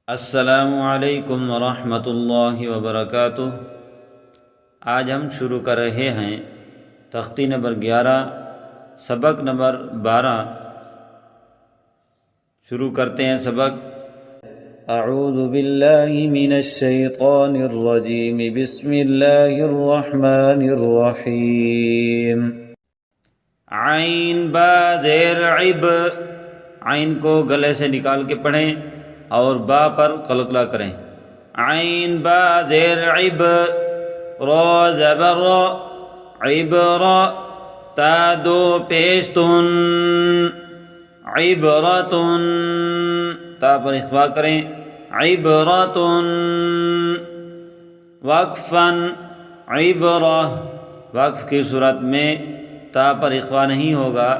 السلام علیکم ورحمۃ اللہ وبرکاتہ۔ آج ہم شروع کر رہے ہیں تختی نمبر 11 سبق نمبر 12۔ شروع کرتے ہیں سبق۔ اعوذ باللہ من الشیطان الرجیم، بسم اللہ الرحمن الرحیم۔ عین با زیر عب، عین کو گلے سے نکال کے پڑھیں اور با پر قلقلہ کریں۔ عین با زیر عب، را زبر را، عبرا، تا دو پیش تن، عبرتن، تا پر اخفا کریں، عبرتن، وقفاً، عبرہ، وقف کی صورت میں تا پر اخفا نہیں ہوگا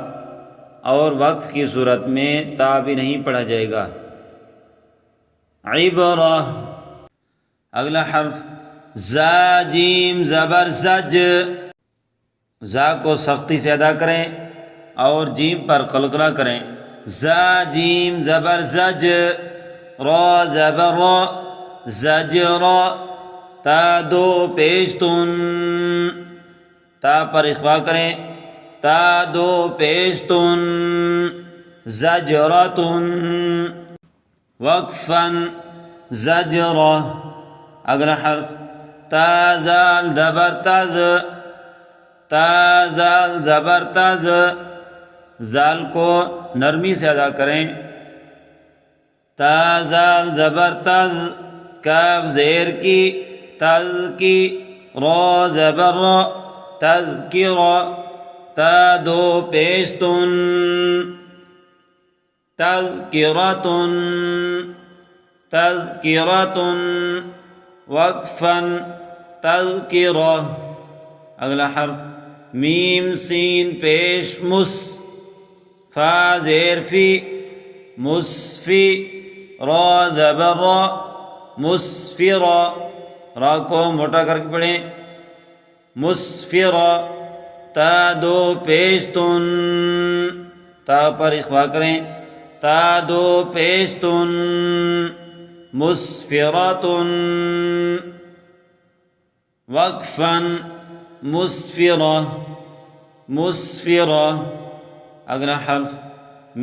اور وقف کی صورت میں تا بھی نہیں پڑھا جائے گا۔ عبرہ۔ اگلا حرف زا جیم زبر زج، زا کو سختی سے ادا کریں اور جیم پر قلقلہ کریں۔ زا جیم زبر زج، را زبر را، زجرا، تا دو پیش تن، تا پر اخفا کریں، تا دو پیش تن، زجرتن، وقفاً، زجرہ۔ اگلا حرف تا زال زبر تز، تا زال زبر تز، زال کو نرمی سے ادا کریں۔ تا زال زبر تز، کاف زیر کی، تز کی، را زبر را، تذکرہ، تا دو پیش تن، تذکرتن، تذکرتن، وقفاً، تذکرہ۔ اگلا حرف میم سین پیش مس، فا زیر فی، مسفی، را زبر را، مسفرہ، را کو موٹا کر کے پڑھیں، مسفرہ، تا دو پیش تن، تا پر اخفا کریں، تا دو پیش تن، مسفرتن، وقفاً، مسفرہ، مسفرہ۔ اگلا حرف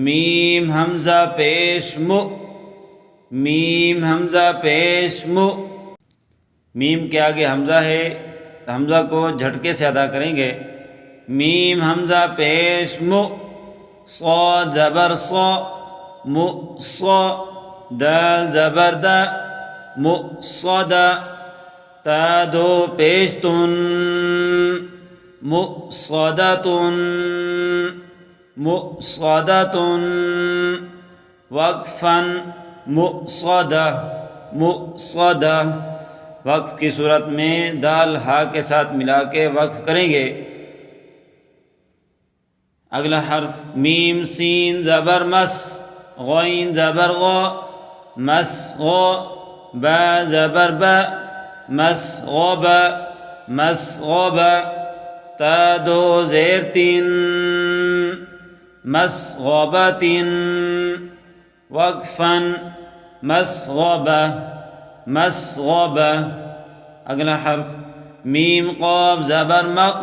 میم حمزہ پیش مو، میم حمزہ پیش مو، میم کے آگے حمزہ ہے، حمزہ کو جھٹکے سے ادا کریں گے۔ میم حمزہ پیش مو، صاد زبر صا، مو صا، دال زبر دا، مو صدا، تا دو پیش تن، مو صدتن، مو صدتن، وقفاً، مو صدہ، مو صدہ۔ وقف کی صورت میں دال ہا کے ساتھ ملا کے وقف کریں گے۔ اگلا حرف میم سین زبر مس، غین زبر غا، مس غا، با زبر با، مس غبا، مس غبا، تا دو زیر تین، مس غبتن، وقفاً، مس غبا، مس غبا۔ اگلا حرف میم قاف زبر مق،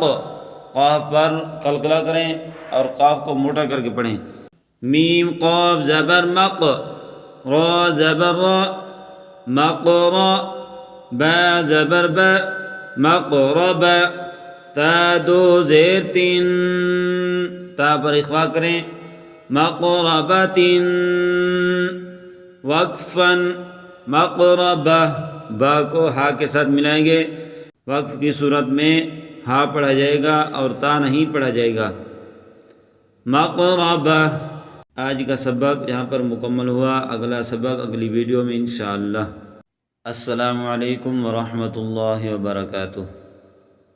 قاف پر قلقلہ کریں اور قاف کو موٹا کر کے پڑھیں۔ میم قاف زبر مق، را زبر را، مقرا، با زبر با، مقربا، تا دو زیر تین، تا پر اخفا کریں، مقربتن، وقفاً، مقربہ، با کو ہا کے ساتھ ملائیں گے۔ وقف کی صورت میں ہا پڑھا جائے گا اور تا نہیں پڑھا جائے گا۔ مقربہ۔ آج کا سبق یہاں پر مکمل ہوا۔ اگلا سبق اگلی ویڈیو میں انشاءاللہ۔ السلام علیکم ورحمۃ اللہ وبرکاتہ۔